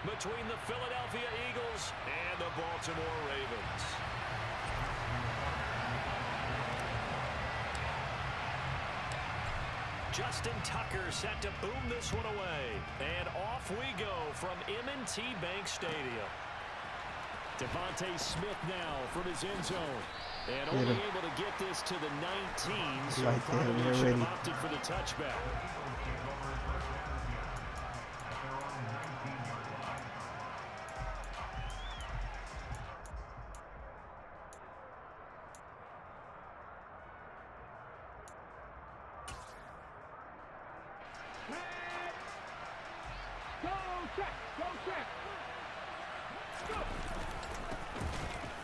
between the Philadelphia Eagles and the Baltimore Ravens. Justin Tucker set to boom this one away. And off we go from M&T Bank Stadium. Devontae Smith now from his end zone. And only able to get this to the 19, so probably should have opted for the touchback.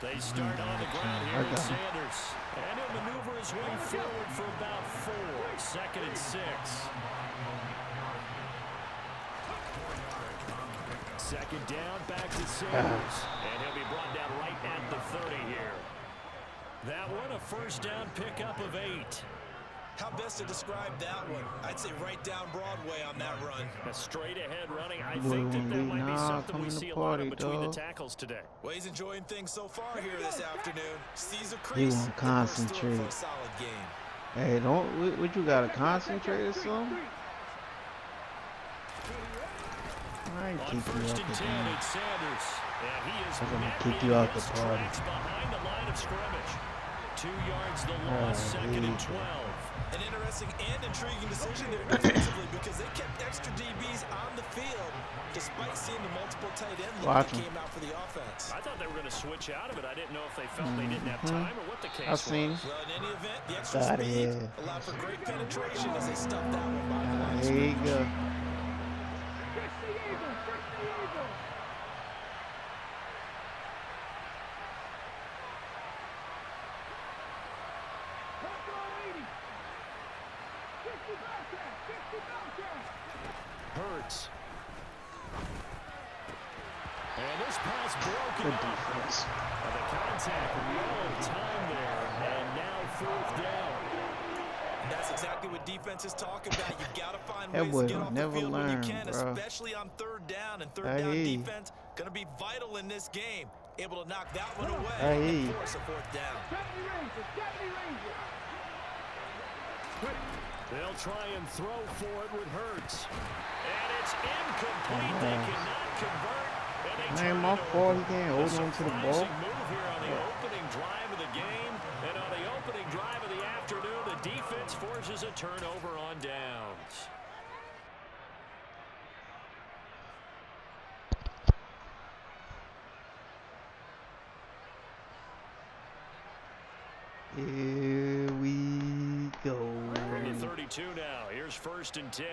They start on the ground here with Sanders. And he'll maneuver his way forward for about 4. 2nd and 6. 2nd down, back to Sanders. And he'll be brought down right at the 30 here. That one, a first down pickup of 8. How best to describe that one? I'd say right down Broadway on that run. A straight ahead running. I think that might be something we see a lot of between the tackles today. Well, he's enjoying things so far here this afternoon. Sees a He crease. won't concentrate. For a solid game. Hey, don't. What you gotta concentrate or something? I ain't keep you out the game. I'm gonna keep you out the party. Behind the line of scrimmage. 2 yards the loss. 2nd and 12. An interesting and intriguing decision there defensively because they kept extra DBs on the field despite seeing the multiple tight end look that came out for the offense. I thought they were going to switch out of it. I didn't know if they felt they didn't have time or what the case I've seen. was. Well, in any event, the extra speed allowed for great penetration as they stuffed that one by the line. There you go. Hurts. And this pass broken Good up. defense. The contact, no time there, and now 4th down. And that's exactly what defenses talk about. You've got to find ways to get off the field when you can, especially on 3rd down. And 3rd down defense going to be vital in this game. Able to knock that one away and force a 4th down. They'll try and throw for it with Hurts. And it's incomplete. They cannot convert. And they my fault. He can't hold on to the ball. Move here on the opening drive of the game. And on the opening drive of the afternoon, the defense forces a turnover on downs. Here we go. From the 32 now. Here's 1st and 10.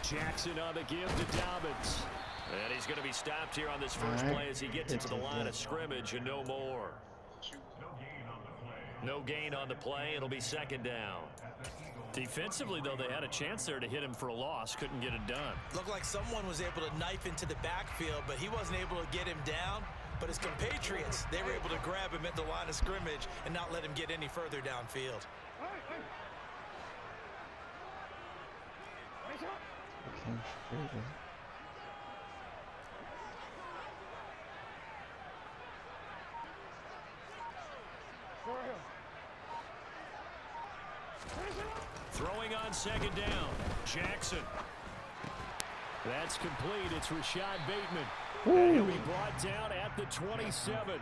Jackson on the give to Dobbins. And he's going to be stopped here on this first play as he gets into the line of scrimmage and no more. No gain on the play. It'll be 2nd down. Defensively, though, they had a chance there to hit him for a loss. Couldn't get it done. Looked like someone was able to knife into the backfield, but he wasn't able to get him down. But his compatriots, they were able to grab him at the line of scrimmage and not let him get any further downfield. Throwing on 2nd down. Jackson. That's complete. It's Rashad Bateman. And he'll be brought down at the 27.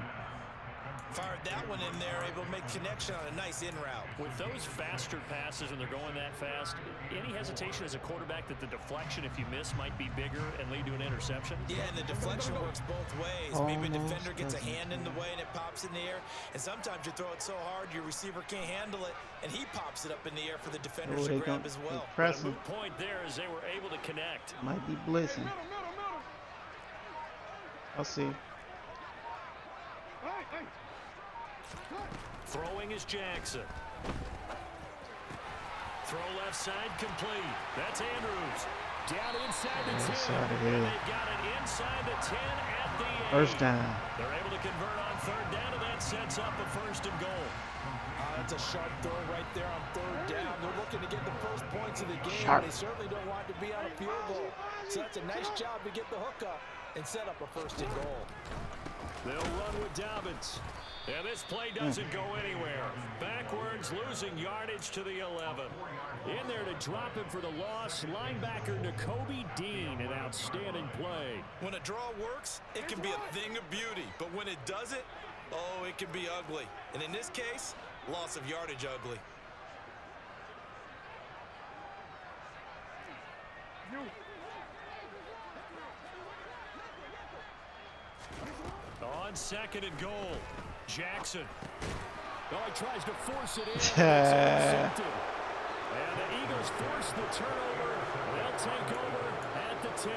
Fired that one in there, able to make connection on a nice in route. With those faster passes and they're going that fast, any hesitation as a quarterback that the deflection, if you miss, might be bigger and lead to an interception? Yeah, and the deflection works both ways. Maybe a defender gets a hand in the way and it pops in the air. And sometimes you throw it so hard your receiver can't handle it, and he pops it up in the air for the defenders to grab as well. The move point there is they were able to connect. Might be blitzing. I'll see. Throwing is Jackson. Throw left side complete. That's Andrews. Down inside the 10. And they've got it inside the 10 at the 8. First down. They're able to convert on 3rd down, and that sets up a 1st and goal. That's a sharp throw right there on 3rd points of the game. Sharp. They certainly don't want to be on a field goal. So that's a nice job to get the hook up and set up a 1st and goal. They'll run with Dobbins. And this play doesn't go anywhere. Backwards, losing yardage to the 11. In there to drop him for the loss, linebacker Nakobe Dean, an outstanding play. When a draw works, it can be a thing of beauty. But when it doesn't, oh, it can be ugly. And in this case, loss of yardage ugly. On 2nd and goal, Jackson. Oh, he tries to force it in. It's intercepted. And the Eagles force the turnover. They'll take over at the 10.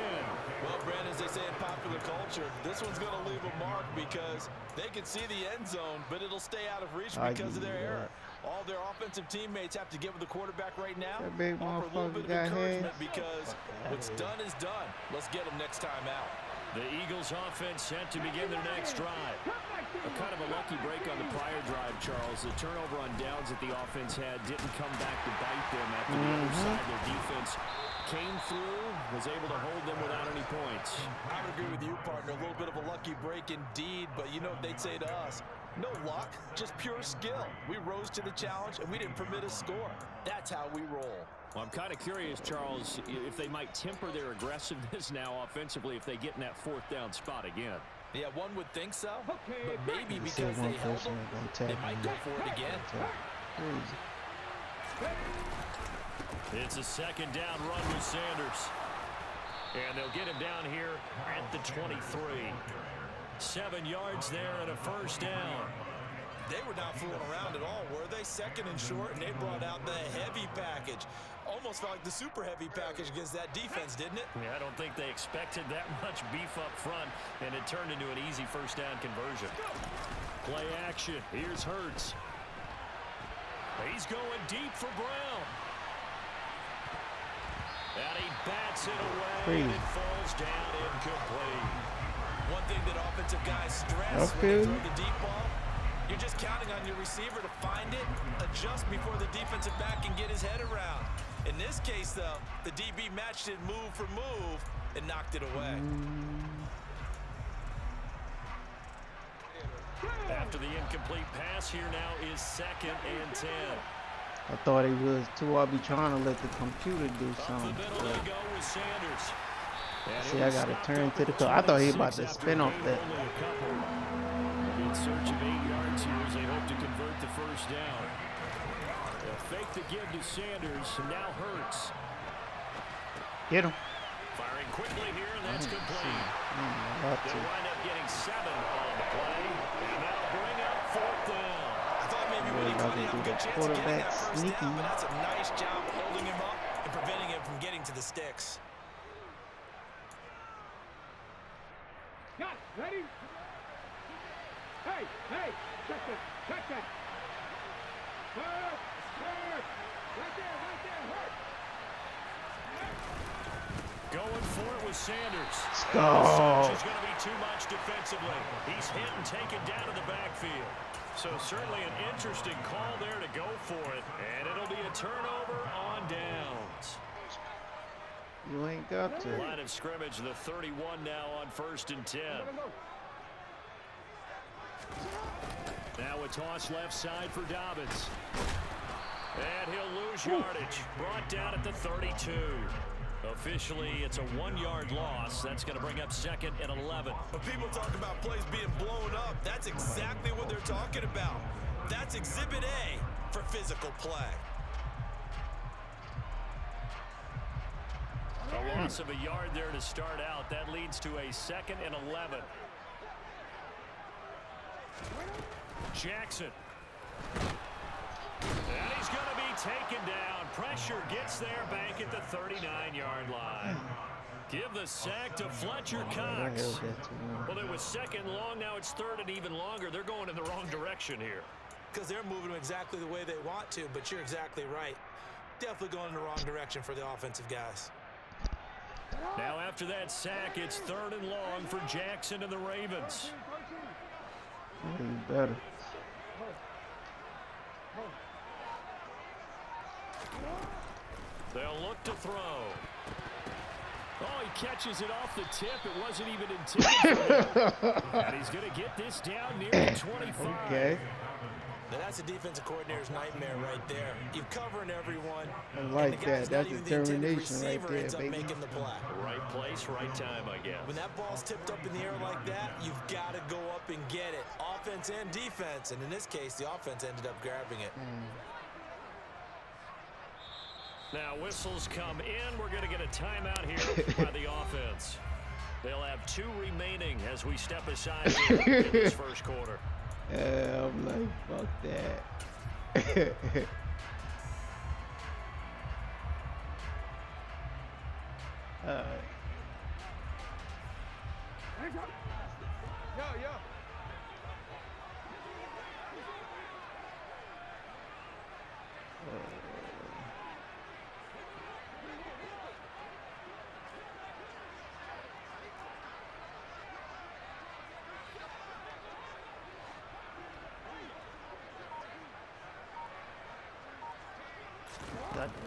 Well, Brandon, as they say in popular culture, this one's going to leave a mark because they can see the end zone, but it'll stay out of reach because of their error. All their offensive teammates have to give the quarterback right now offer a little bit of encouragement because what's done is done. Let's get them next time out. The Eagles offense set to begin their next drive. A kind of a lucky break on the prior drive, Charles. The turnover on downs that the offense had didn't come back to bite them after the other side. Their defense came through, was able to hold them without any points. I would agree with you, partner. A little bit of a lucky break indeed, but you know what they'd say to us. No luck, just pure skill. We rose to the challenge, and we didn't permit a score. That's how we roll. Well, I'm kind of curious, Charles, if they might temper their aggressiveness now offensively if they get in that 4th down spot again. Yeah, one would think so, but maybe because they held them, they might go for it again. It's a 2nd down run with Sanders. And they'll get him down here at the 23. 7 yards there and a 1st down. They were not fooling around at all, were they? 2nd and short, and they brought out the heavy package. Almost felt like the super heavy package against that defense, didn't it? Yeah, I don't think they expected that much beef up front, and it turned into an easy 1st down conversion. Play action. Here's Hurts. He's going deep for Brown. And he bats it away, and it falls down incomplete. One thing that offensive guys stress when they throw the deep ball, you're just counting on your receiver to find it, adjust before the defensive back can get his head around. In this case, though, the DB matched it move for move and knocked it away. After the incomplete pass, here now is 2nd and 10. I thought he was too. I'll be trying to let the computer do something. See, I got to turn to the car. I thought he was about to spin off that. In search of 8 yards here as they hope to convert the 1st down. They'll fake the give to Sanders, and now Hurts. Get him. Firing quickly here, and that's complete. They'll wind up getting 7 on the play, and that'll bring up 4th down. I thought maybe when he could have a good chance of getting that 1st down, but that's a nice job holding him up and preventing him from getting to the sticks. Got it. Ready? Hey, check that. Hurt. Right there, hurt. Going for it with Sanders. Let's go. It's going to be too much defensively. He's hit and taken down in the backfield. So certainly an interesting call there to go for it. And it'll be a turnover on downs. You ain't got to. Line of scrimmage, the 31 now on 1st and 10. Now a toss left side for Dobbins. And he'll lose yardage. Brought down at the 32. Officially, it's a 1-yard loss. That's going to bring up 2nd and 11. When people talk about plays being blown up, that's exactly what they're talking about. That's Exhibit A for physical play. A loss of a yard there to start out. That leads to a 2nd and 11. Jackson. And he's going to be taken down. Pressure gets there back at the 39-yard line. Give the sack to Fletcher Cox. Well, it was 2nd long. Now it's 3rd and even longer. They're going in the wrong direction here. Because they're moving them exactly the way they want to, but you're exactly right. Definitely going in the wrong direction for the offensive guys. Now after that sack, it's 3rd and long for Jackson and the Ravens. Better. They'll look to throw. Oh, he catches it off the tip. It wasn't even intended for him. And he's going to get this down near the 25. Okay. Now that's a defensive coordinator's nightmare right there. You're covering everyone. I like that. That's determination right there, ends up baby. making the play. Right place, right time, I guess. When that ball's tipped up in the air like that, you've got to go up and get it. Offense and defense. And in this case, the offense ended up grabbing it. Now whistles come in. We're going to get a timeout here by the offense. They'll have 2 remaining as we step aside here in this first quarter. Yeah, I'm like, fuck that. Hands up. Yo.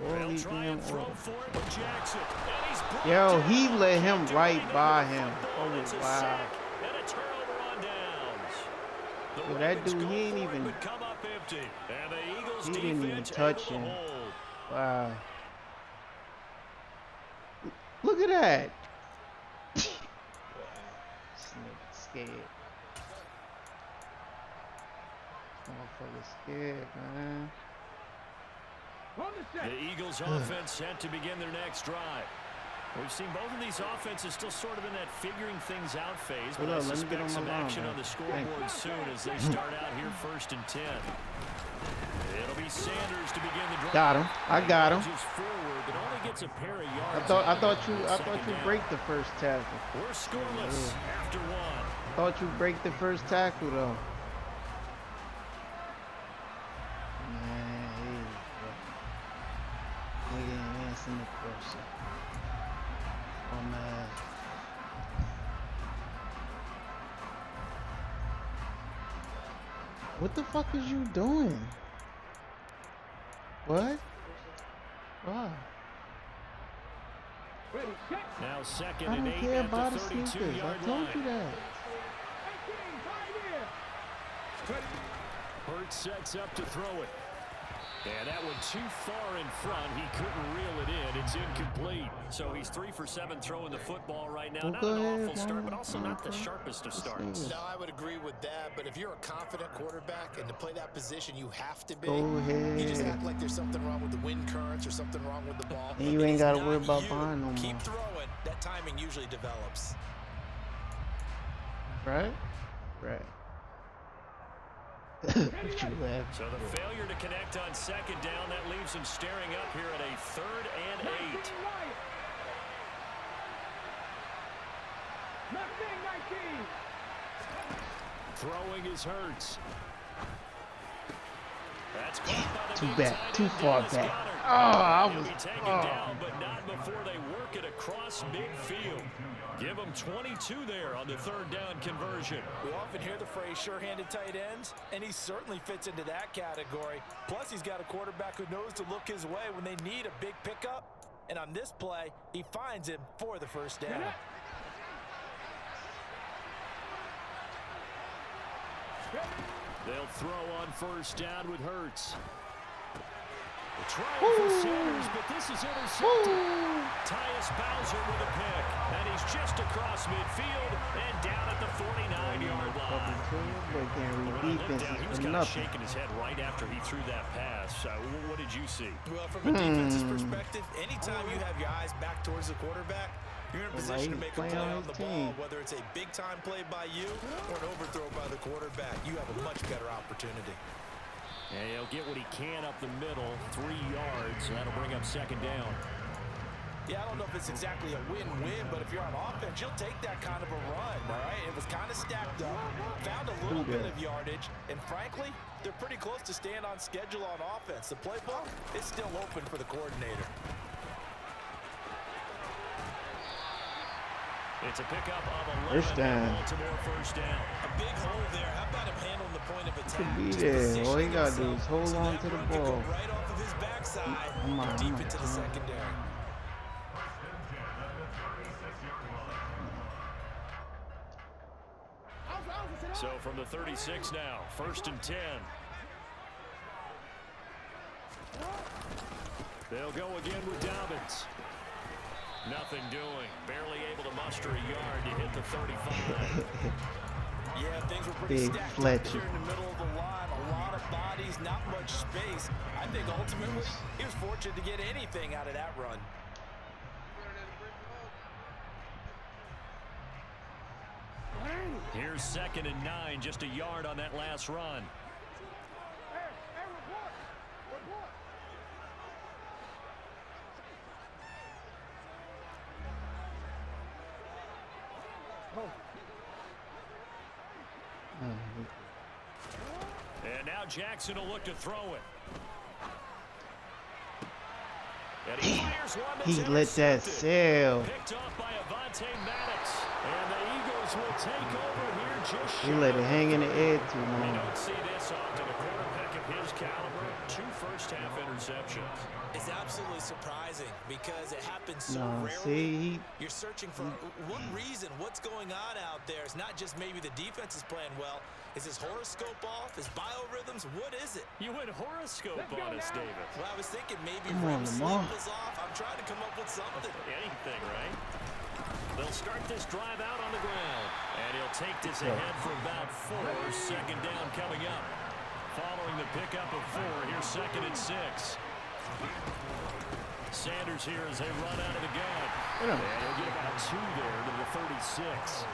They'll try and throw for it with Jackson. And he's brought Yo, down. he let him right by him. It's Oh, a wow. sack and a turnover on downs. The So that Ravens dude, go he ain't for it, even- but come up empty. And the Eagles He didn't even defense touch able to him. hold. Wow. Look at that. This nigga scared. Motherfucker scared, man. On the set. The Eagles offense set to begin their next drive. We've seen both of these offenses still sort of in that figuring things out phase, but Hold I on, let me get suspect on some my line, action man. on the Thank scoreboard you. soon as they start out here 1st and 10. It'll be Sanders to begin the drive. Got him. I got him. Edges forward, but only gets a pair of yards. I thought Second you down. break the first tackle. We're scoreless after 1. Thought you break the first tackle though. Man, nigga ain't answering the question. Oh man. What the fuck is you doing? What? Why? Ready, set. Now 2nd I and don't 8 care at about the the sneakers. I 32-yard told line. you that. 18, 5 here. Ready. Hurts sets up to throw it. And that one too far in front. He couldn't reel it in. It's incomplete. So he's 3 for 7 throwing the football right now. Well, Not go an ahead, awful start, but also man. not the sharpest of starts. No, I would agree with that, but if you're a confident quarterback and to play that position, you have to be. Go You just ahead. act like there's something wrong with the wind currents or something wrong with the ball. And you It ain't is gotta not worry about you. behind no more. Keep throwing. That timing usually develops. Right? Right. What you laughing So the for? failure to connect on 2nd down, that leaves him staring up here at a 3rd and 8. 19 right. Mustang 19. Throwing is Hurts. That's caught by the Too big back, tight too end, far Dennis back. Goddard. Oh, I He'll was. be taken Oh. down, but not before they work it across midfield. Give him 22 there on the 3rd down conversion. We often hear the phrase sure-handed tight ends, and he certainly fits into that category. Plus, he's got a quarterback who knows to look his way when they need a big pickup. And on this play, he finds him for the 1st down. They'll throw on 1st down with Hurts. Trying for Sanders, but this is intercepted. Tyus Bowser with a pick, and he's just across midfield and down at the 49-yard line. Boy can't When read I looked defenses down, he was for kind of nothing. shaking his head right after he threw that pass. What did you see? Well, from a defense's perspective, anytime you have your eyes back towards the quarterback, you're in a position to make a play on the ball, whether it's a big-time play by you or an overthrow by the quarterback. You have a much better opportunity. And he'll get what he can up the middle, 3 yards. That'll bring up 2nd down. Yeah, I don't know if it's exactly a win-win, but if you're on offense, you'll take that kind of a run, all right? It was kind of stacked up, found a little bit of yardage, and frankly, they're pretty close to staying on schedule on offense. The playbook is still open for the coordinator. It's a pickup of 11. First down. Baltimore 1st down. A big hole there. How about him handling the point of attack? Could be Just there. All he positioning gotta do is himself hold so on that to the run could go ball. right off of his backside guy I'm on, deep into the secondary. So from the 36 now, 1st and 10. They'll go again with Dobbins. Nothing doing. Barely able to muster a yard to hit the 35. Yeah, things were pretty Big stacked up Fletcher. here in the middle of the line. A lot of bodies, not much space. I think ultimately he was fortunate to get anything out of that run. Here's 2nd and 9, just a yard on that last run. And now Jackson will look to throw it. And he fires one that's He let that sail. picked off by Avonte Maddox. And the Eagles will take over here just He shy let it hang in the air too You long. don't see this often. A quarterback of his caliber, 2 first-half interceptions. It's absolutely surprising because it happens so No, rarely. see, You're searching for what reason, what's going on out there. It's not just maybe the defense is playing well. Is his horoscope off? His biorhythms? What is it? You went horoscope on us, David. Well, I was thinking maybe Come on, REM sleep Lamar. was off. I'm trying to come up with something. Anything, right? They'll start this drive out on the ground. And he'll take this ahead for about 4. 2nd down coming up. Following the pickup of 4, here's 2nd and 6. Sanders here as they run out of the gun. And he'll get about 2 there to the 36.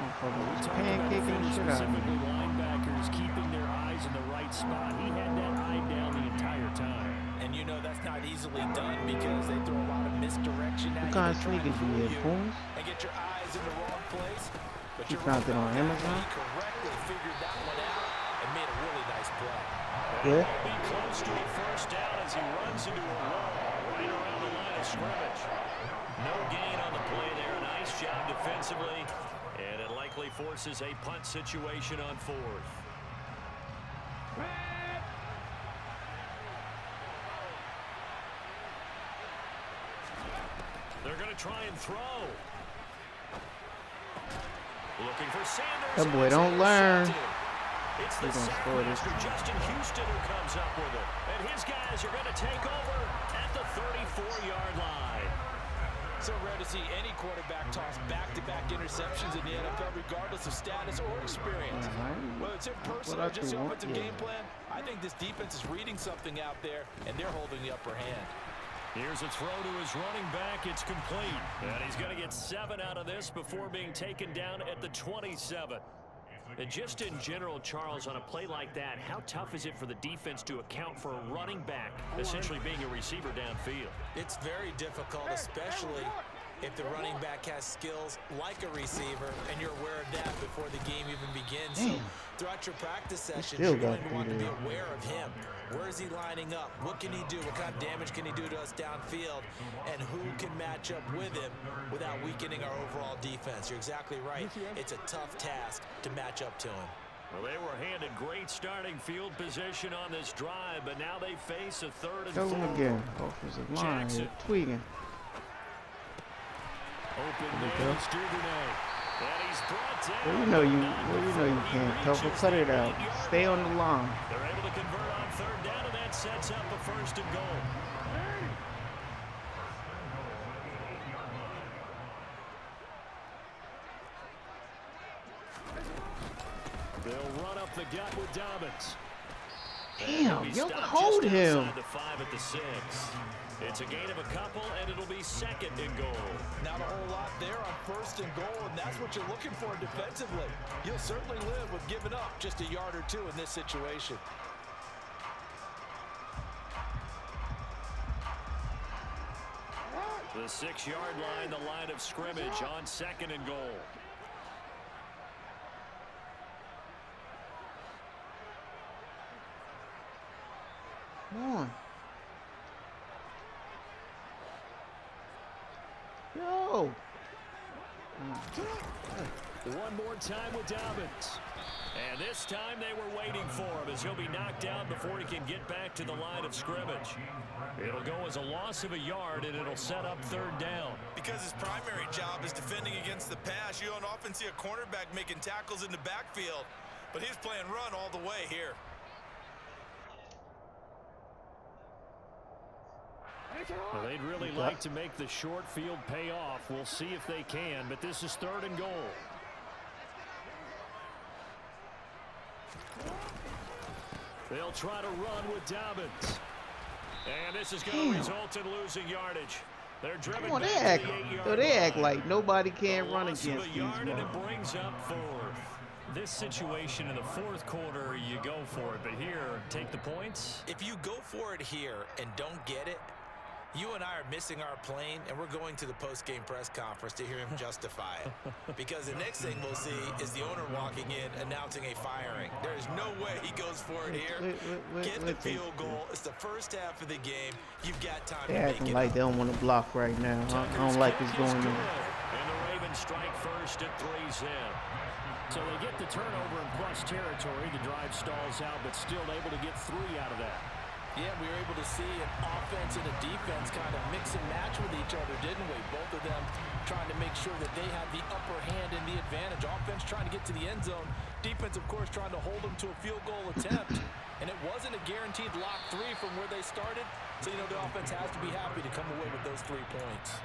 motherfucker was Talking about pancaking the defense, shit out of specifically me. linebackers keeping their eyes in the right spot. He had that eye down the entire time. And you know that's not easily done because they throw a lot of misdirection at What you. kind of They try and sneakers do fool you have, Pools? and get your eyes in the wrong place. But You you're found right it on about that. Amazon? He correctly figured that one out and made a really nice play. Yeah. He'll be close to a first down as he runs into a wall right around the line of scrimmage. No gain on the play there. Nice job defensively. And it likely forces a punt situation on 4th. They're going to try and throw. Looking for Sanders. That boy don't learn. It's He the gonna score this. sackmaster Justin Houston who comes up with it. And his guys are going to take over at the 34-yard line. So rare to see any quarterback toss back-to-back interceptions in the NFL, regardless of status or experience. Whether it's in person or just the offensive game plan, I think this defense is reading something out there, and they're holding the upper hand. Here's a throw to his running back. It's complete. And he's going to get 7 out of this before being taken down at the 27. And just in general, Charles, on a play like that, how tough is it for the defense to account for a running back essentially being a receiver downfield? It's very difficult, especially if the running back has skills like a receiver, and you're aware of that before the game even begins. So throughout your practice sessions, you're going to want to be aware of him. Where is he lining up? What can he do? What kind of damage can he do to us downfield? And who can match up with him without weakening our overall defense? You're exactly right. It's a tough task to match up to him. Well, they were handed great starting field position on this drive, but now they face a 3rd and 4. Tell him again. Offensive line is tweaking. Open man, Duvernay. And he's brought down. Well, you know you can't. Tougher, cut it out. Stay on the line. They're able to convert on 3rd down, and that sets up a 1st and goal. They'll run up the gut with Dobbins. Damn, yo, hold him. The 5 at the 6. It's a gain of a couple, and it'll be 2nd and goal. Not a whole lot there on 1st and goal, and that's what you're looking for defensively. You'll certainly live with giving up just a yard or 2 in this situation. The 6-yard line, the line of scrimmage on 2nd and goal. Come on. Yo. One more time with Dobbins. And this time they were waiting for him as he'll be knocked down before he can get back to the line of scrimmage. It'll go as a loss of a yard, and it'll set up 3rd down. Because his primary job is defending against the pass, you don't often see a cornerback making tackles in the backfield. But he's playing run all the way here. Well, they'd really like to make the short field pay off. We'll see if they can, but this is 3rd and goal. They'll try to run with Dobbins. And this is going to result in losing yardage. They're driven Come on, back to the 8-yard line. they act like nobody can run against these yard, and guys. it brings up 4th. This situation in the 4th quarter, you go for it. But here, take the points. If you go for it here and don't get it, you and I are missing our plane, and we're going to the post-game press conference to hear him justify it. Because the next thing we'll see is the owner walking in announcing a firing. There is no way he goes for it here. Get the field goal. It's the first half of the game. You've got time to make it. Acting like they don't want to block right now. I don't like what's going on. And the Ravens strike first at 3's in. So they get the turnover in plus territory. The drive stalls out, but still able to get 3 out of that. Yeah, we were able to see an offense and a defense kind of mix and match with each other, didn't we? Both of them trying to make sure that they have the upper hand and the advantage. Offense trying to get to the end zone. Defense, of course, trying to hold them to a field goal attempt. And it wasn't a guaranteed lock 3 from where they started. So, you know, the offense has to be happy to come away with those 3 points.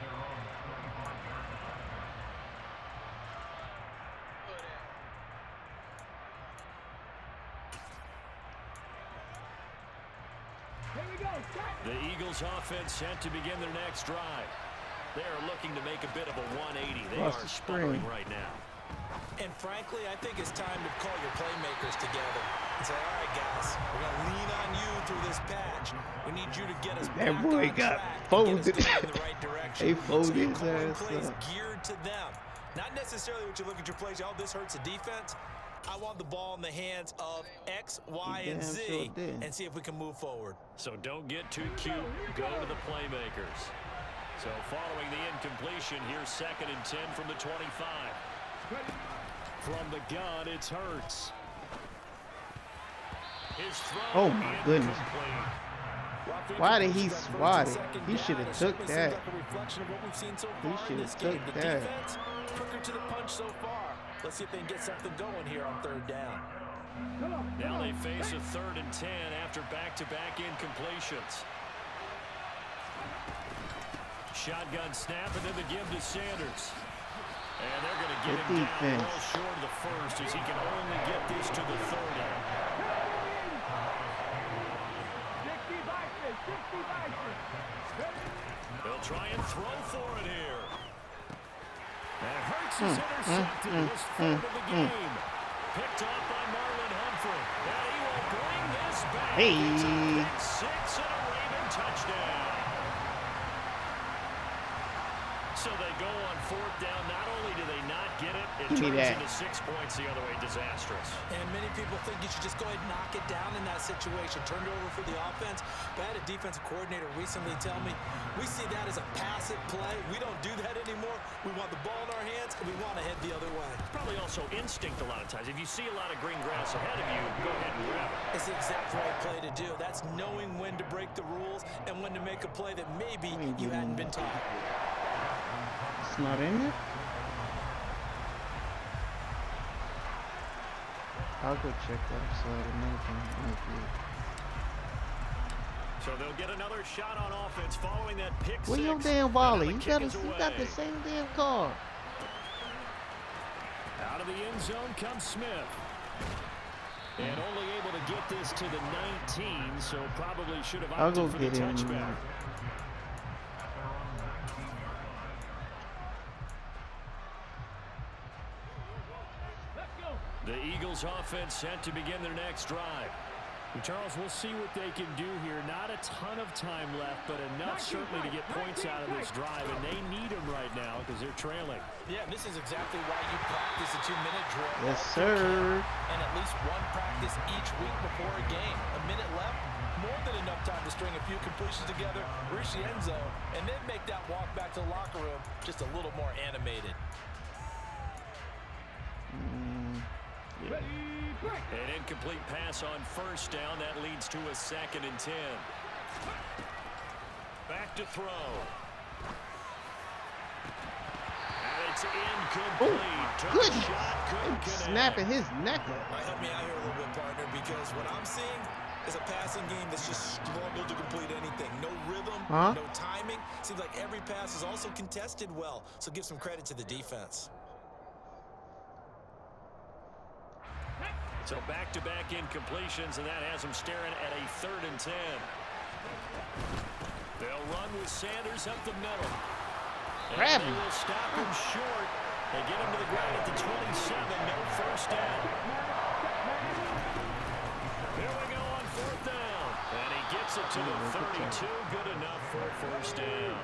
The Eagles offense set to begin their next drive. They are looking to make a bit of a 180. They are sputtering right now. And frankly, I think it's time to call your playmakers together and say, all right, guys, we're going to lean on you through this patch. We need you to get us back on track and get us going in the right direction. They folded so his ass plays up. geared to them. Not necessarily what you look at your plays, oh, this hurts the defense. I want the ball in the hands of X, Y, and Z and see if we can move forward. So don't get too cute. Go to the playmakers. So following the incompletion, here's 2nd and 10 from the 25. From the gun, it's Hurts. His throw, oh my goodness. Why did he swat it? He should have took that. He should have took that. Quicker to the punch so far. Let's see if they can get something going here on 3rd down. Now they face a 3rd and 10 after back-to-back incompletions. Shotgun snap and then the give to Sanders. And they're going to get him down well short of the 1st as he can only get this to the 30. They'll try and throw for it here. And Hurts is intercepted. His 3rd of the game. Picked off by Marlon Humphrey. And he will bring this back. It's a pick 6 and a Raven touchdown. So they go on 4th down. Not only do they not get it, it turns into 6 points the other way. Disastrous. And many people think you should just go ahead and knock it down in that situation. Turn it over for the offense. But I had a defensive coordinator recently tell me, we see that as a passive play. We don't do that anymore. We want the ball in our hands, and we want to head the other way. It's probably also instinct a lot of times. If you see a lot of green grass ahead of you, go ahead and grab it. It's the exact right play to do. That's knowing when to break the rules and when to make a play that maybe you hadn't been taught. It's not in it? I'll go check that side. So they'll get another shot on offense following that pick 6. Where your damn volley? You got the same damn card. Out of the end zone comes Smith. And only able to get this to the 19, so probably should have opted for the touchback. The Eagles offense set to begin their next drive. And Charles, we'll see what they can do here. Not a ton of time left, but enough certainly to get points out of this drive, and they need them right now because they're trailing. Yeah, this is exactly why you practice a 2-minute drill. Yes, sir. And at least one practice each week before a game. A minute left, more than enough time to string a few completions together, reach the end zone, and then make that walk back to the locker room just a little more animated. An incomplete pass on first down. That leads to a 2nd and 10. Back to throw. And it's incomplete. Good. Shot, couldn't connect. Snapping his neck up. Help me out here a little bit, partner, because what I'm seeing is a passing game that's just struggled to complete anything. No rhythm, no timing. Seems like every pass is also contested well, so give some credit to the defense. So back-to-back incompletions, and that has them staring at a 3rd and 10. They'll run with Sanders up the middle. Grab him. They will stop him short. They get him to the ground at the 27. No first down. Here we go on 4th down. And he gets it to the 32. Good enough for a first down.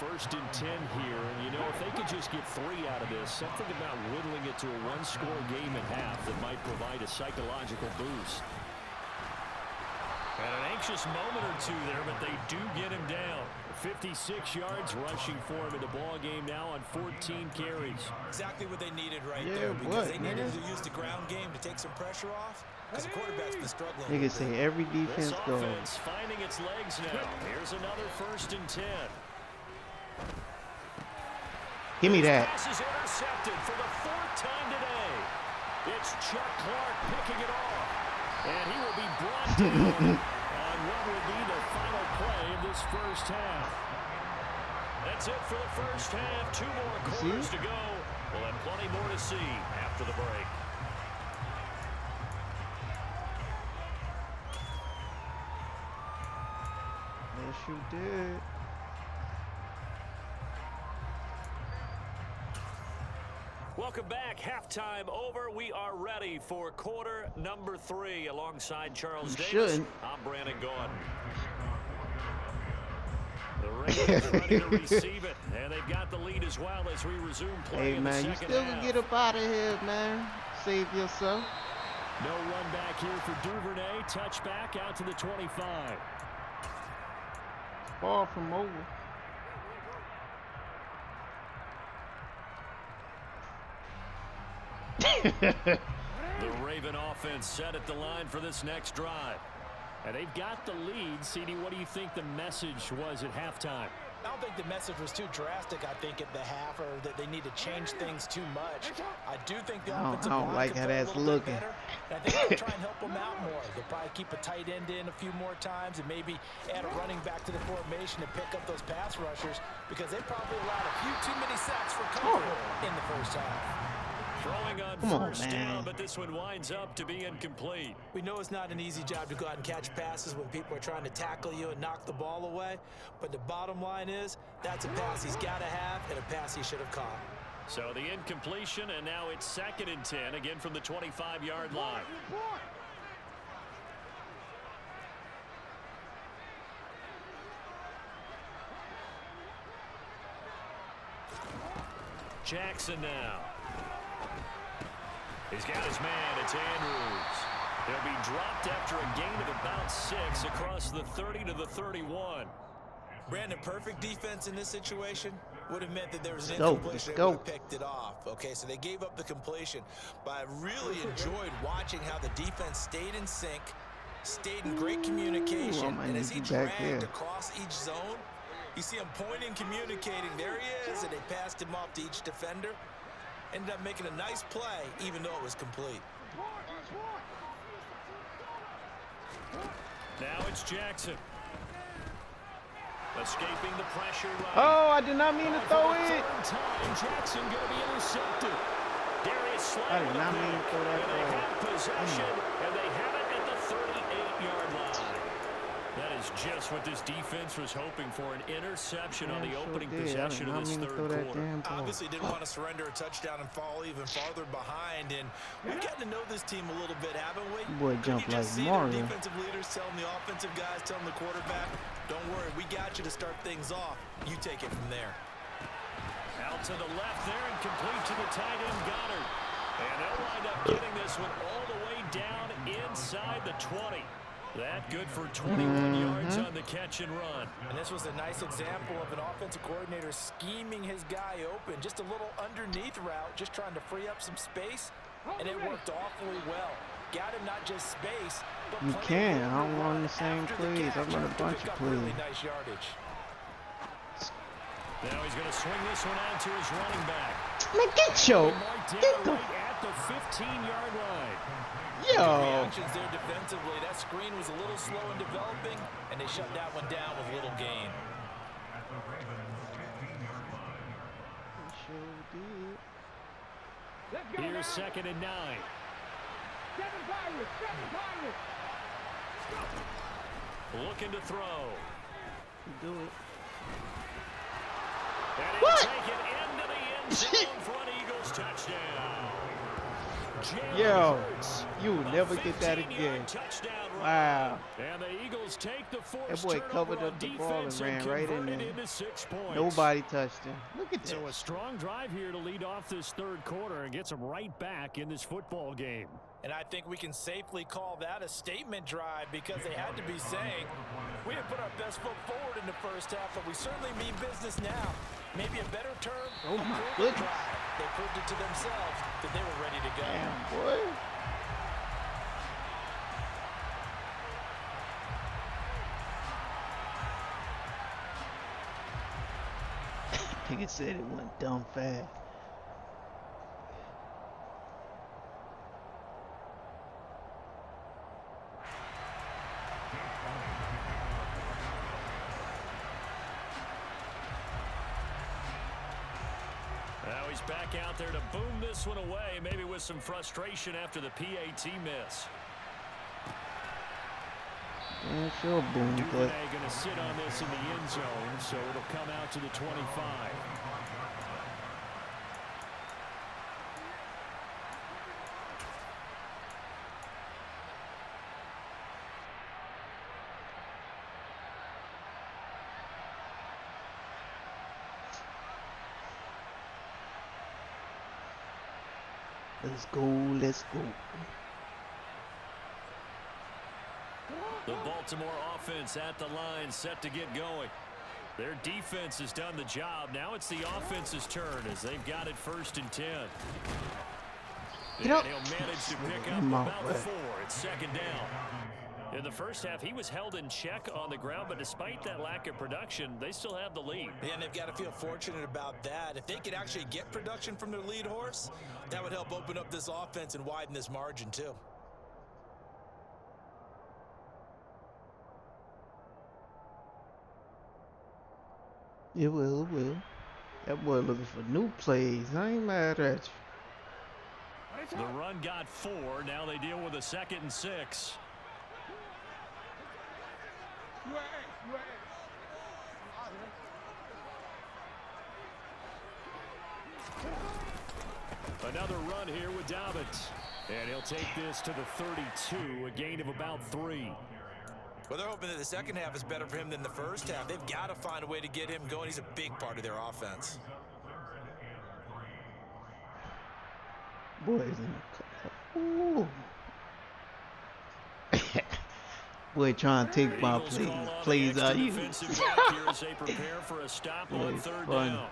1st and 10 here, and you know, if they could just get 3 out of this, something about whittling it to a 1-score game at half that might provide a psychological boost. And an anxious moment or two there, but they do get him down. 56 yards rushing for him in the ball game now on 14 carries. Exactly what they needed right there, because they needed to use the ground game to take some pressure off, because the quarterback's been struggling. Niggas say every defense goes. Offense finding its legs now. Here's another 1st and 10. Give me that. Pass is intercepted for the 4th time today. It's Chuck Clark picking it off. And he will be brought down on what will be the final play of this first half. That's it for the first half. 2 more quarters to go. We'll have plenty more to see after the break. Yes, you did. Welcome back. Halftime over. We are ready for quarter number 3 alongside Charles Davis. I'm Brandon Gordon. The Ravens ready to receive it, and they've got the lead as well as we resume play in the second half. Hey, man, you still can get up out of here, man. Save yourself. No run back here for Duvernay. Touchback out to the 25. Far from over. The Raven offense set at the line for this next drive. And they've got the lead. CD, what do you think the message was at halftime? I don't think the message was too drastic, I think, at the half, or that they need to change things too much. I do think the offensive line can play a little bit better. And I think they'll try and help them out more. They'll probably keep a tight end in a few more times and maybe add a running back to the formation to pick up those pass rushers, because they probably allowed a few too many sacks for comfort in the first half. Throwing on first down, but this one winds up to be incomplete. We know it's not an easy job to go out and catch passes when people are trying to tackle you and knock the ball away. But the bottom line is, that's a pass he's got to have and a pass he should have caught. So the incompletion, and now it's 2nd and 10, again from the 25-yard line. Jackson now. He's got his man. It's Andrews. He'll be dropped after a gain of about 6 across the 30 to the 31. Brandon, perfect defense in this situation would have meant that there was an incompletion. They would have picked it off. Okay, so they gave up the completion. But I really enjoyed watching how the defense stayed in sync, stayed in great communication, and as he dragged across each zone, you see him pointing, communicating. There he is, and they passed him off to each defender. Ended up making a nice play, even though it was complete. Now it's Jackson. Escaping the pressure right. Oh, I did not mean to throw it. Jackson going to be intercepted. Darius I did not mean to throw that ball. They have possession, and they have it at the 38-yard line. That is just what this defense was hoping for, an interception on the opening possession of this third quarter. Obviously didn't want to surrender a touchdown and fall even farther behind, and we've gotten to know this team a little bit, haven't we? Boy, jump like Mario. The defensive leaders telling the offensive guys, telling the quarterback, don't worry, we got you to start things off. You take it from there. Out to the left there and complete to the tight end Goddard. And they'll wind up getting this one all the way down inside the 20. That good for 21 yards on the catch and run. And this was a nice example of an offensive coordinator scheming his guy open. Just a little underneath route, just trying to free up some space. and it worked awfully well. Got him not just space, but you can. I don't run the same plays. I run a bunch of plays. Really nice yardage. Now he's going to swing this one out to his running back. Man, get the right at the 15-yard line. yo. Reactions there defensively. That screen was a little slow in developing, and they shut that one down with little gain. Here's 2nd and 9. 7 Pirates, 7 Pirates. Looking to throw. Do it. And he'll take it into the end zone for an Eagles touchdown. Yo, you will never get that again. Wow. And the Eagles take the That boy covered up the ball and ran right in there. Nobody touched him. Look at this. So a strong drive here to lead off this 3rd quarter and gets them right back in this football game. And I think we can safely call that a statement drive because they had to be saying, we didn't put our best foot forward in the first half, but we certainly mean business now. Maybe a better term, oh my a goodness. drive. They proved it to themselves that they were ready to go. Damn, boy. Nigga said it went dumb fast. Now he's back out there to boom this one away, maybe with some frustration after the PAT miss. Yeah, sure, boom, but Duvernay going to sit on this in the end zone, so it'll come out to the 25. let's go, let's go. The Baltimore offense at the line, set to get going. Their defense has done the job. Now it's the offense's turn as they've got it 1st and 10. And he'll manage to pick up about 4. It's 2nd down. In the first half, he was held in check on the ground, but despite that lack of production, they still have the lead. Yeah, and they've got to feel fortunate about that. If they could actually get production from their lead horse, that would help open up this offense and widen this margin too. It will, it will. That boy looking for new plays. I ain't mad at you. The run got 4. Now they deal with a 2nd and 6. Another run here with Dobbins. And he'll take this to the 32, a gain of about 3. Well, they're hoping that the second half is better for him than the first half. They've got to find a way to get him going. He's a big part of their offense. Boys in the boy trying to take my plays out of you. They prepare for a stop on 3rd down.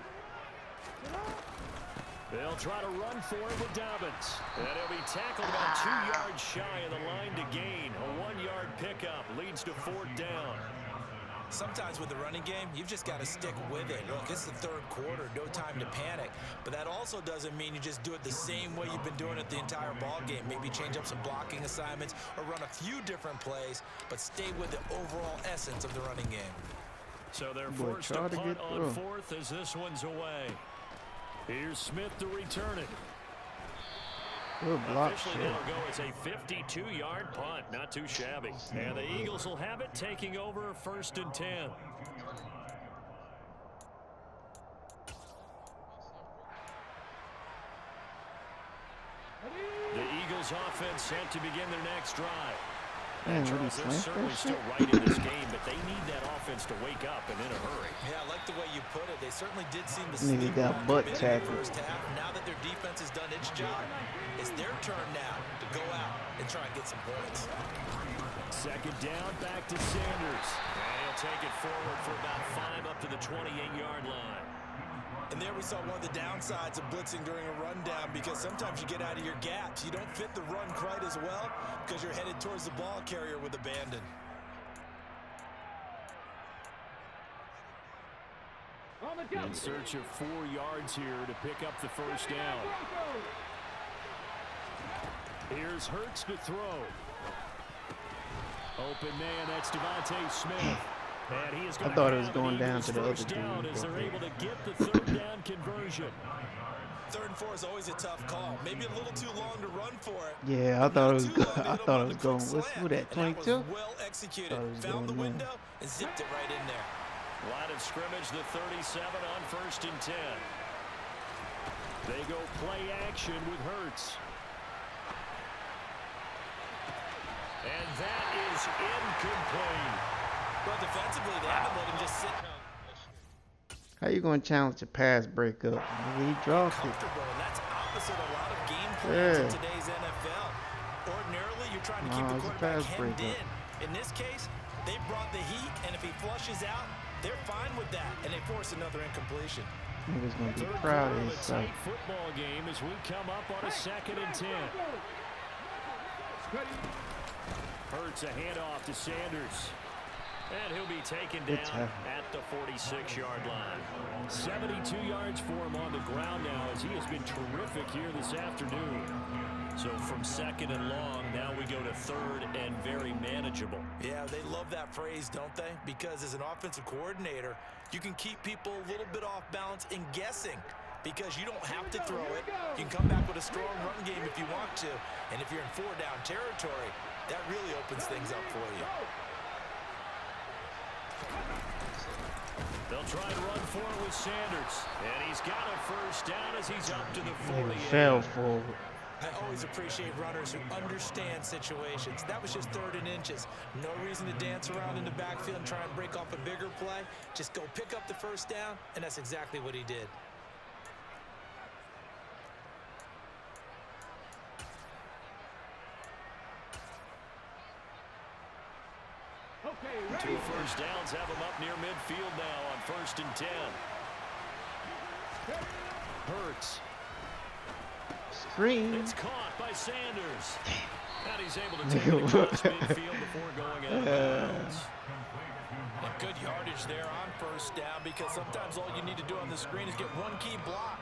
They'll try to run for it with Dobbins. And he'll be tackled about 2 yards shy of the line to gain. A 1-yard pickup leads to 4th down. Sometimes with the running game, you've just got to stick with it. Look, it's the 3rd quarter, no time to panic. But that also doesn't mean you just do it the same way you've been doing it the entire ball game. Maybe change up some blocking assignments or run a few different plays, but stay with the overall essence of the running game. So they're forced to punt on 4th as this one's away. Here's Smith to return it. Officially, that'll go as a 52-yard punt. Not too shabby. And the Eagles will have it, taking over 1st and 10. The Eagles offense set to begin their next drive. Man, Charles, they're certainly still right in this game, but they need that offense to wake up and in a hurry. Yeah, I like the way you put it. They certainly did seem to sleep got butt in the tackled. first half. Now that their defense has done its job, it's their turn now to go out and try and get some points. 2nd down, back to Sanders. And he'll take it forward for about 5 up to the 28-yard line. And there we saw one of the downsides of blitzing during a rundown, because sometimes you get out of your gaps. You don't fit the run quite as well because you're headed towards the ball carrier with abandon. In search of 4 yards here to pick up the first down. Here's Hurts to throw. Open man, that's Devontae Smith. And he is I thought it was going down to the other down dude. as they're able to get the third down conversion. 3rd and 4 is always a tough call. Maybe a little too long to run for it. Yeah, I thought it was good. I thought it was going. What's that? 22? Well executed. Found the window and zipped it right in there. Line of scrimmage, the 37 on 1st and 10. They go play action with Hurts. And that is incomplete. Well, defensively, they haven't let him just sit. How you gonna challenge a pass breakup? He dropped it. And that's opposite a lot of game plans in today's NFL. Ordinarily, you're trying to keep the quarterback hemmed in. In this case, they brought the heat, and if he flushes out, they're fine with that, and they force another incompletion. Niggas gonna be proud of a himself. tight football game as we come up on a 2nd and 10. Hurts a handoff to Sanders. And he'll be taken down at the 46-yard line. 72 yards for him on the ground now as he has been terrific here this afternoon. So from 2nd and long, now we go to 3rd and very manageable. Yeah, they love that phrase, don't they? Because as an offensive coordinator, you can keep people a little bit off balance and guessing, because you don't have to throw it. You can come back with a strong run game if you want to. And if you're in 4-down territory, that really opens things up for you. They'll try to run forward with Sanders. And he's got a first down as he's up to the 48. He fell forward. I always appreciate runners who understand situations. That was just 3rd and inches. No reason to dance around in the backfield and try and break off a bigger play. Just go pick up the first down, and that's exactly what he did. Okay, 2 first downs have him up near midfield now on 1st and 10. Hurts. Screen. It's caught by Sanders. And he's able to take it across midfield before going out of bounds. And good yardage there on 1st down, because sometimes all you need to do on the screen is get one key block.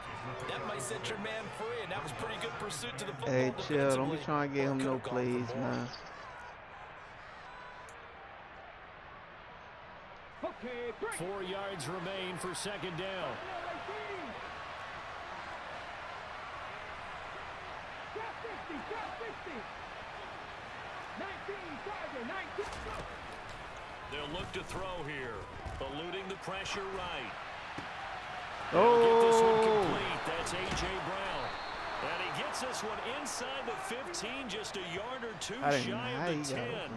That might set your man free, and that was pretty good pursuit to the football. Hey, chill. Don't be trying to get him no plays, man. Okay, 4 yards remain for 2nd down. They'll look to throw here, eluding the pressure right. They'll get this one complete. That's A.J. Brown. And he gets this one inside the 15, just a yard or 2 shy of the 10.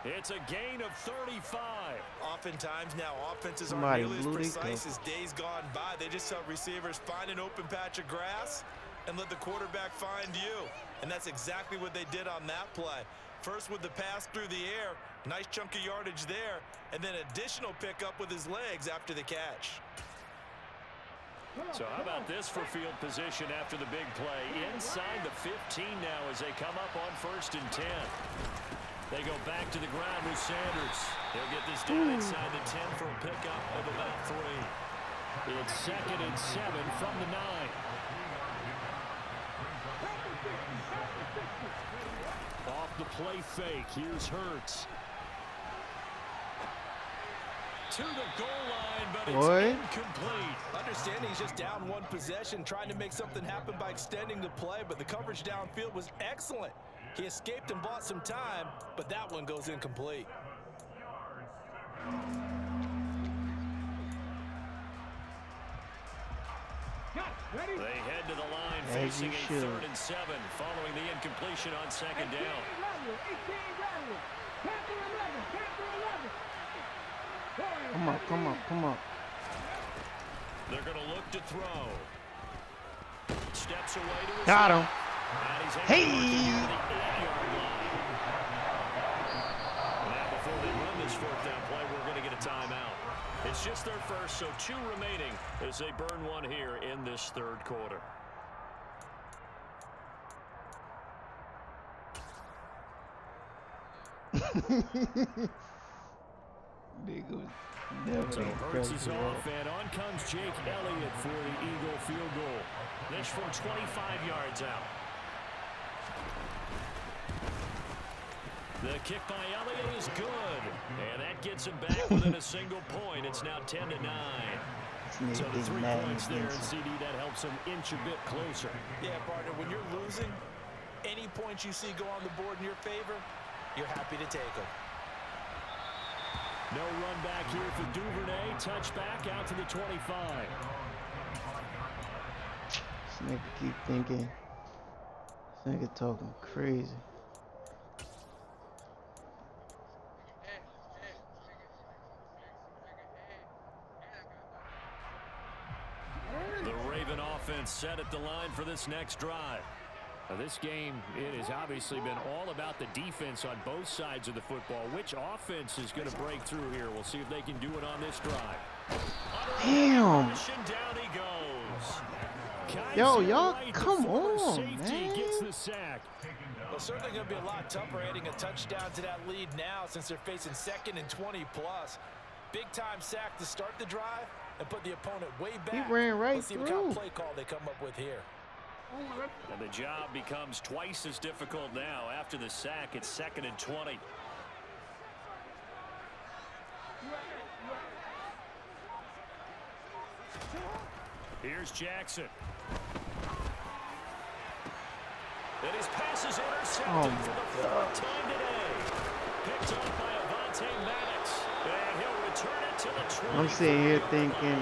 It's a gain of 35. Oftentimes now, offenses aren't nearly as precise as days gone by. They just tell receivers, find an open patch of grass and let the quarterback find you. And that's exactly what they did on that play. First with the pass through the air, nice chunk of yardage there, and then additional pickup with his legs after the catch. So how about this for field position after the big play? Inside the 15 now as they come up on 1st and 10. They go back to the ground with Sanders. He'll get this down inside the 10 for a pickup of about 3. It's 2nd and 7 from the 9. Off the play fake, here's Hurts. To the goal line, but it's incomplete. Understanding he's just down 1 possession, trying to make something happen by extending the play, but the coverage downfield was excellent. He escaped and bought some time, but that one goes incomplete. They head to the line facing a 3rd and 7 following the incompletion on 2nd down. Come on, come on, come on. They're going to look to throw. Steps away to his Got him. Hey! Now before they run this 4th down play, we're going to get a timeout. It's just their first, so 2 remaining as they burn one here in this third quarter. So Hurts is off, and on comes Jake Elliott for the Eagle field goal. This from 25 yards out. The kick by Elliott is good, and that gets him back within a single point. It's now 10-9. So the 3 points there, and CD, that helps him inch a bit closer. Yeah, partner, when you're losing, any points you see go on the board in your favor, you're happy to take them. No run back here for Duvernay. Touchback out to the 25. This nigga keep thinking. This nigga talking crazy. The Raven offense set at the line for this next drive. Now this game, it has obviously been all about the defense on both sides of the football. Which offense is going to break through here? We'll see if they can do it on this drive. Damn. Down he goes. Yo, y'all, come on, man. Gets the sack. Well, certainly going to be a lot tougher adding a touchdown to that lead now since they're facing 2nd and 20+. Big-time sack to start the drive and put the opponent way back. He ran right Let's see through. what kind of play call they come up with here. And the job becomes twice as difficult now. After the sack, it's 2nd and 20. Here's Jackson. And his pass is intercepted for the 4th time today. Picked up by Avonte Maddox. And he'll return it to the 20. I'm sitting here thinking,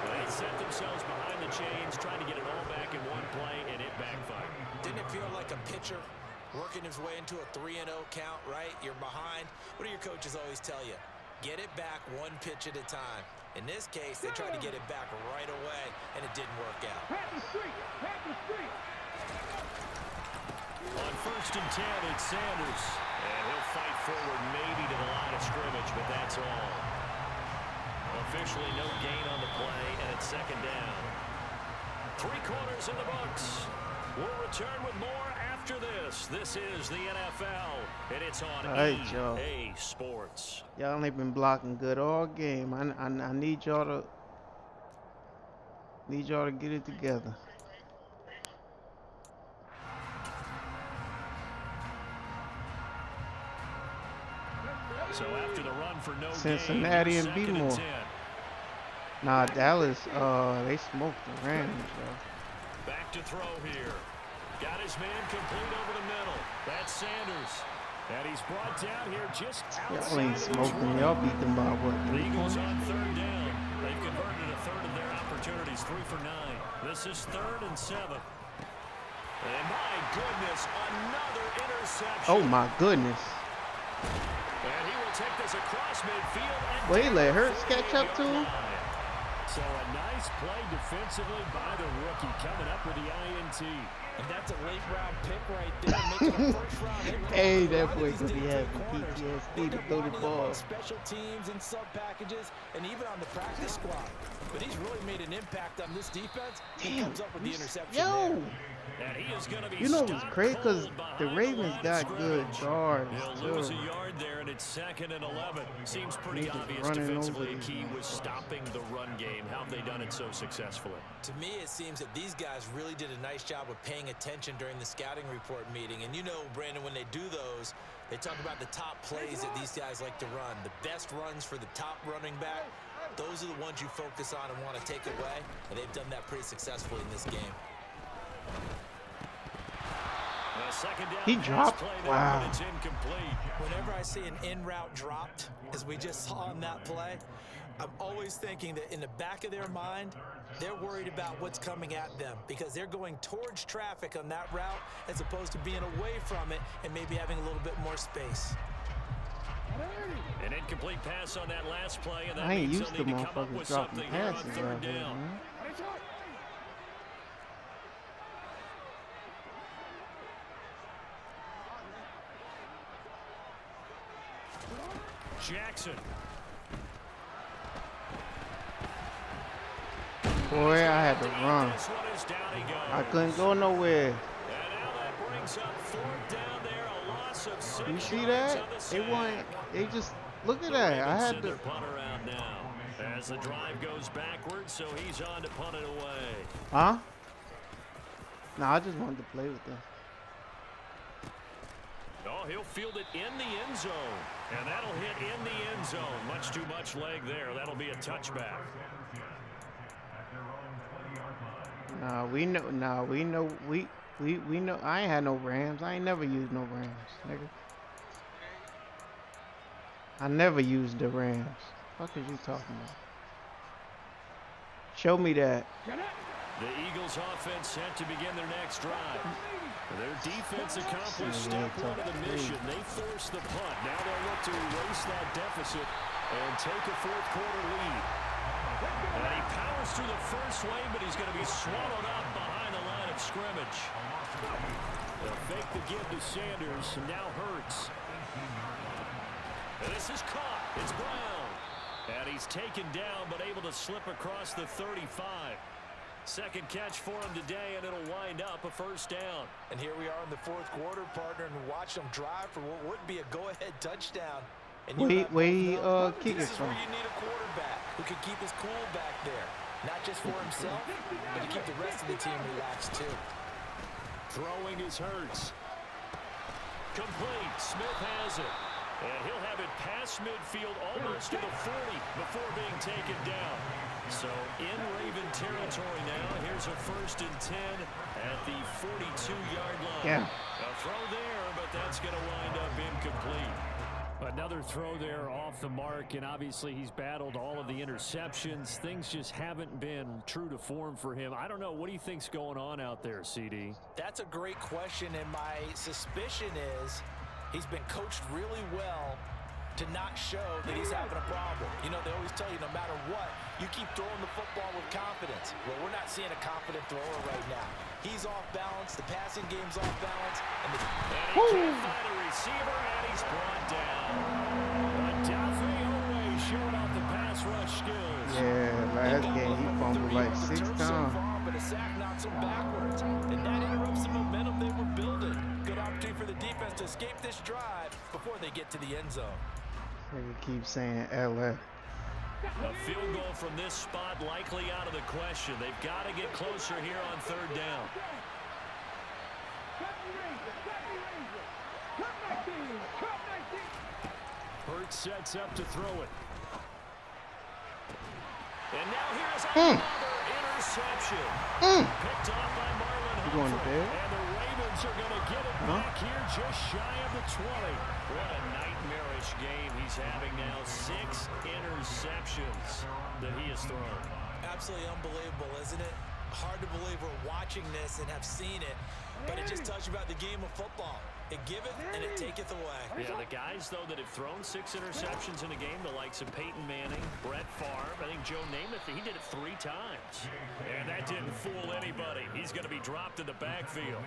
They set themselves behind the chains, trying to get it all back in one play, and it backfired. Didn't it feel like a pitcher working his way into a 3-0 count, right? You're behind. What do your coaches always tell you? Get it back 1 pitch at a time. In this case, they tried to get it back right away, and it didn't work out. On 1st and 10, it's Sanders. And he'll fight forward maybe to the line of scrimmage, but that's all. Officially no gain on the play, and it's 2nd down. 3 quarters in the books. We'll return with more after this. This is the NFL, and it's on EA Sports. Y'all ain't been blocking good all game. I need y'all to get it together. So after the run for no Cincinnati gain, and be 2nd more. 10. Nah, Dallas, they smoked the Rams, yo. Back to throw here. Got his man complete over the middle. That's Sanders. And he's brought down here just outside. Y'all ain't smoking. Y'all beat them by what, 3 Eagles points? on 3rd down. They've converted a 3rd of their opportunities, 3 for 9. This is 3rd and 7. And my goodness, another interception. Oh my goodness. And he will take this across midfield. And Wait, let Hurts catch up to him? So a nice play defensively by the rookie, coming up with the INT. And that's a late-round pick right there, making a first-round impact. Hey, that boy could be having PTSD to throw the ball. Special teams and sub-packages, and even on the practice squad. But he's really made an impact on this defense. He comes up with the interception there. And he is going to be You know what's crazy? Because the Ravens got good guards, He'll lose too. a yard there, and it's 2nd and 11. Seems pretty He's just obvious running defensively. over A key was stopping the run game. How have they done it so successfully? To me, it seems that these guys really did a nice job of paying attention during the scouting report meeting. And you know, Brandon, when they do those, they talk about the top plays that these guys like to run. The best runs for the top running back. Those are the ones you focus on and want to take away. And they've done that pretty successfully in this game. He dropped? Wow. It's incomplete. Whenever I see an in-route dropped, as we just saw on that play, I'm always thinking that in the back of their mind, they're worried about what's coming at them because they're going towards traffic on that route as opposed to being away from it and maybe having a little bit more space. An incomplete pass on that last play, and that I ain't means used to they'll need to come up motherfuckers with dropping something here on passes 3rd out there, down. man. Jackson. Boy, I had to run. I couldn't go nowhere. You see that? They weren't. They just look at that. I had to. As the drive goes backwards, so he's on to punt it away. Huh? No, I just wanted to play with them. Oh, he'll field it in the end zone, and that'll hit in the end zone. Much too much leg there. That'll be a touchback. Nah, we know. Nah, we know. We know. I ain't had no Rams. I ain't never used no Rams, nigga. I never used the Rams. What is you talking about? Show me that. The Eagles offense set to begin their next drive. Their defense accomplished step one of the mission. They forced the punt. Now they'll look to erase that deficit and take a fourth quarter lead. And he powers through the first lane, but he's going to be swallowed up behind the line of scrimmage. They'll fake the give to Sanders, and now Hurts. And this is caught. It's Brown. And he's taken down, but able to slip across the 35. Second catch for him today, and it'll wind up a first down. And here we are in the fourth quarter, partner, and watch them drive for what would be a go-ahead touchdown. And where he kick it from? This is where you need a quarterback who can keep his cool back there. Not just for himself, but to keep the rest of the team relaxed, too. Throwing is Hurts. Complete. Smith has it. And he'll have it past midfield almost to the 40 before being taken down. So in Raven territory now. Here's a 1st and 10 at the 42-yard line. Yeah. A throw there, but that's going to wind up incomplete. Another throw there off the mark, and obviously he's battled all of the interceptions. Things just haven't been true to form for him. I don't know. What do you think's going on out there, CD? That's a great question, and my suspicion is he's been coached really well to not show that he's having a problem. You know, they always tell you no matter what, you keep throwing the football with confidence. Well, we're not seeing a confident thrower right now. He's off balance. The passing game's off balance. And he can't find a receiver, and he's brought down. Adafe Owe showing off the pass rush skills. Yeah, last game he fumbled like 6 times. But a sack knocks him backwards, and that interrupts the momentum they were building. Good opportunity for the defense to escape this drive before they get to the end zone. They keep saying LA. A field goal from this spot likely out of the question. They've got to get closer here on 3rd down. Hurts sets up to throw it. And now here's another interception. Picked off by Marlon Humphrey. And the Ravens are going to get it back here just shy of the 20. What a nightmarish game he's having now. 6 interceptions that he has thrown. Absolutely unbelievable, isn't it? Hard to believe we're watching this and have seen it, but it just tells you about the game of football. It giveth and it taketh away. Yeah, the guys, though, that have thrown 6 interceptions in a game, the likes of Peyton Manning, Brett Favre, I think Joe Namath, he did it 3 times. And that didn't fool anybody. He's going to be dropped in the backfield.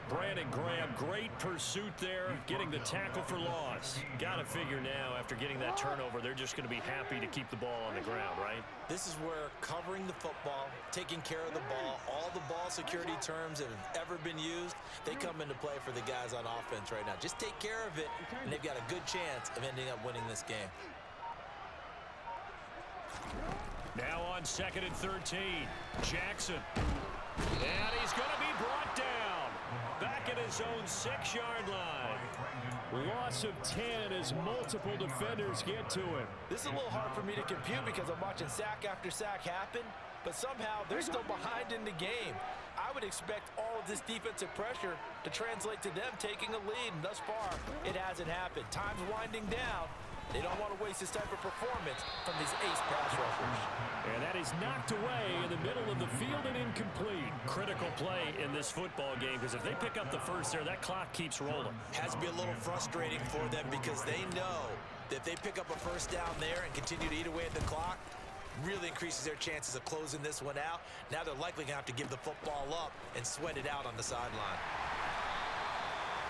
Brandon Graham, great pursuit there, getting the tackle for loss. Got to figure now, after getting that turnover, they're just going to be happy to keep the ball on the ground, right? This is where covering the football, taking care of the ball, all the ball security terms that have ever been used, they come into play for the guys on offense right now. Just take care of it, and they've got a good chance of ending up winning this game. Now on 2nd and 13, Jackson. And he's going to be brought down. Back at his own 6-yard line. Loss of 10 as multiple defenders get to him. This is a little hard for me to compute because I'm watching sack after sack happen, but somehow they're still behind in the game. I would expect all of this defensive pressure to translate to them taking a lead, and thus far, it hasn't happened. Time's winding down. They don't want to waste this type of performance from these ace pass rushers. And that is knocked away in the middle of the field and incomplete. Critical play in this football game, because if they pick up the first there, that clock keeps rolling. Has to be a little frustrating for them because they know that if they pick up a first down there and continue to eat away at the clock, really increases their chances of closing this one out. Now they're likely going to have to give the football up and sweat it out on the sideline.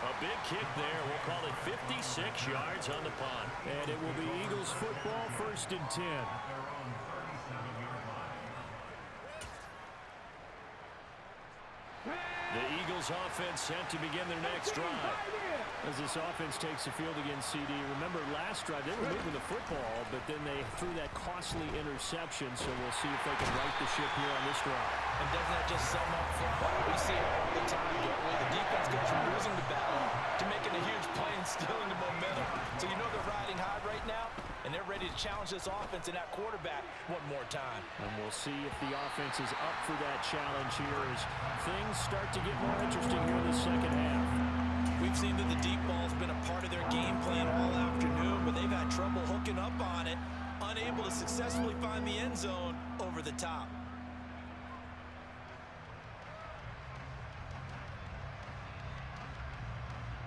A big kick there. We'll call it 56 yards on the punt. And it will be Eagles football, 1st and 10. The Eagles offense set to begin their next drive. As this offense takes the field against CD, remember last drive they were moving the football, but then they threw that costly interception, so we'll see if they can right the ship here on this drive. And doesn't that just sum up front? We see it all the time, don't we? The defense goes from losing the battle to making a huge play and stealing the momentum. So you know they're riding high right now, and they're ready to challenge this offense and that quarterback one more time. And we'll see if the offense is up for that challenge here as things start to get more interesting here in the second half. We've seen that the deep ball's been a part of their game plan all afternoon, but they've had trouble hooking up on it, unable to successfully find the end zone over the top.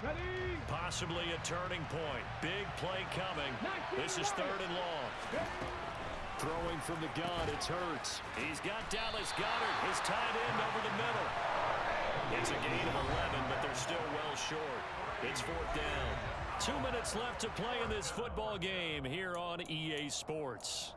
Ready? Possibly a turning point. Big play coming. This is 3rd and long. Throwing from the gun, it's Hurts. He's got Dallas Goedert, his tight end over the middle. It's a gain of 11, but they're still well short. It's 4th down. 2 minutes left to play in this football game here on EA Sports.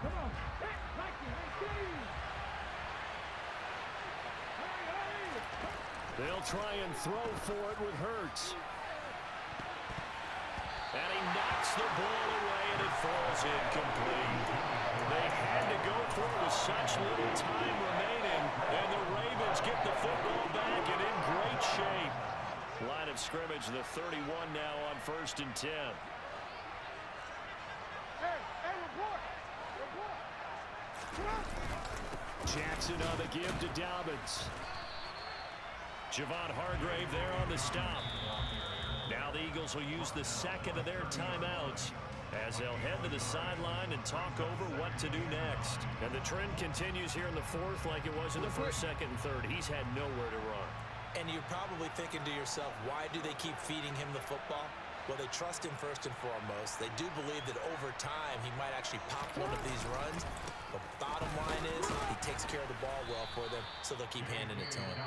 Come on. Back, Mikey, hurry. They'll try and throw for it with Hurts. And he knocks the ball away, and it falls incomplete. They had to go for it with such little time remaining, and the Ravens get the football back and in great shape. Line of scrimmage, the 31 now on 1st and 10. Hey, report. Jackson on the give to Dobbins. Javon Hargrave there on the stop. Now the Eagles will use the second of their timeouts as they'll head to the sideline and talk over what to do next. And the trend continues here in the 4th like it was in the 1st, 2nd, and 3rd. He's had nowhere to run. And you're probably thinking to yourself, why do they keep feeding him the football? Well, they trust him first and foremost. They do believe that over time he might actually pop one of these runs. But bottom line is he takes care of the ball well for them, so they'll keep handing it to him.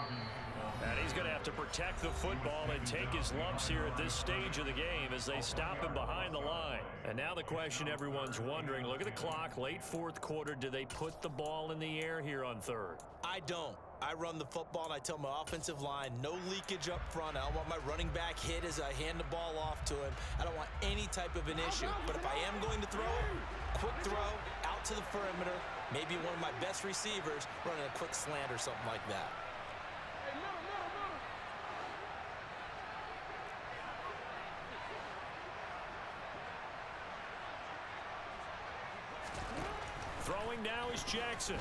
And he's going to have to protect the football and take his lumps here at this stage of the game as they stop him behind the line. And now the question everyone's wondering, look at the clock, late 4th quarter, do they put the ball in the air here on 3rd? I don't. I run the football and I tell my offensive line, no leakage up front. I don't want my running back hit as I hand the ball off to him. I don't want any type of an issue. But if I am going to throw, quick throw, out to the perimeter, maybe one of my best receivers running a quick slant or something like that. Throwing now is Jackson.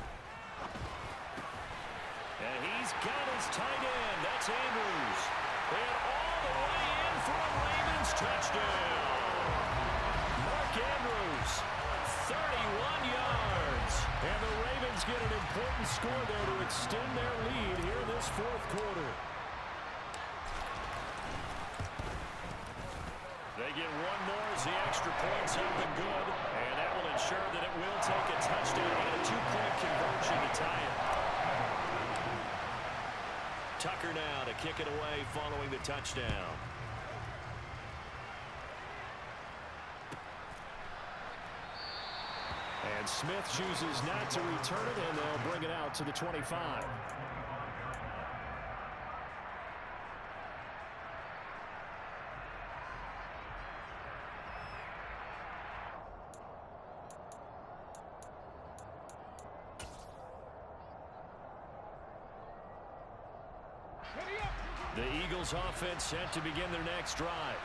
And he's got his tight end. That's Andrews. And all the way in for a Ravens touchdown. Mark Andrews, 31 yards. And the Ravens get an important score there to extend their lead here in this 4th quarter. They get one more as the extra point's up and good. And that will ensure that it will take a touchdown and a 2-point conversion to tie it. Tucker now to kick it away following the touchdown. And Smith chooses not to return it, and they'll bring it out to the 25. The Eagles offense set to begin their next drive.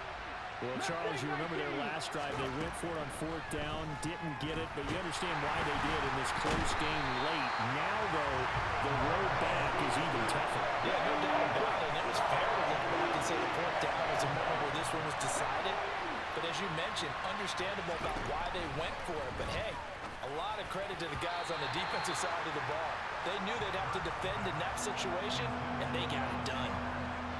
Well, Charles, you remember their last drive. They went for it on 4th down, didn't get it, but you understand why they did in this close game late. Now, though, the road back is even tougher. Yeah, no doubt about it. And it was fair to look back and say the 4th down was a moment where this one was decided. But as you mentioned, understandable about why they went for it. But, hey, a lot of credit to the guys on the defensive side of the ball. They knew they'd have to defend in that situation, and they got it done.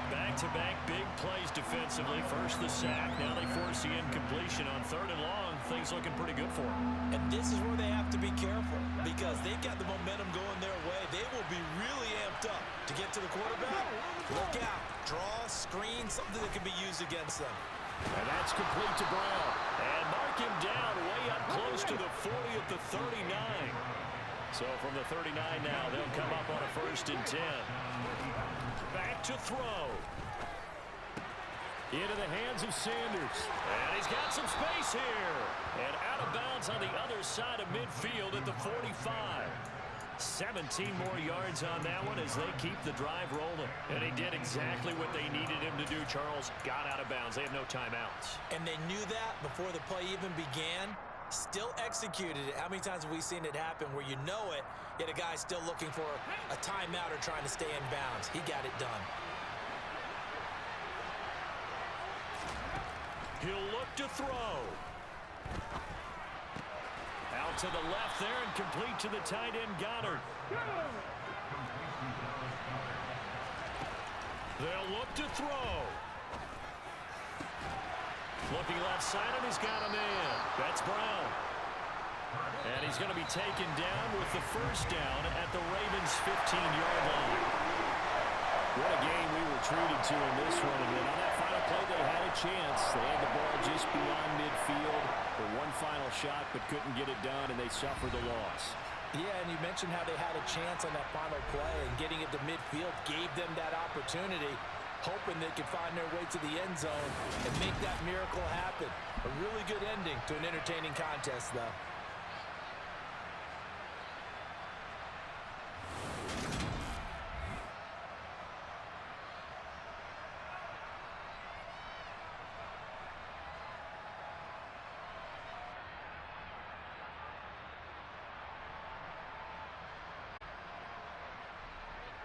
Back Back-to-back big plays defensively. First the sack. Now they force the incompletion on 3rd and long. Things looking pretty good for them. And this is where they have to be careful because they've got the momentum going their way. They will be really amped up to get to the quarterback. Look out. Draw, screen, something that can be used against them. And that's complete to Brown. And mark him down way up close to the 40 at the 39. So from the 39 now, they'll come up on a 1st and 10. Back to throw. Into the hands of Sanders. And he's got some space here. And out of bounds on the other side of midfield at the 45. 17 more yards on that one as they keep the drive rolling. And he did exactly what they needed him to do, Charles. Got out of bounds. They have no timeouts. And they knew that before the play even began. Still executed it. How many times have we seen it happen where you know it, yet a guy's still looking for a timeout or trying to stay in bounds? He got it done. He'll look to throw. Out to the left there and complete to the tight end, Goddard. They'll look to throw. Looking left side, and he's got a man. That's Brown. And he's going to be taken down with the 1st down at the Ravens' 15-yard line. What a game we were treated to in this one. And then on that final play, they had a chance. They had the ball just beyond midfield for one final shot, but couldn't get it done, and they suffered the loss. Yeah, and you mentioned how they had a chance on that final play, and getting it to midfield gave them that opportunity, hoping they could find their way to the end zone and make that miracle happen. A really good ending to an entertaining contest, though.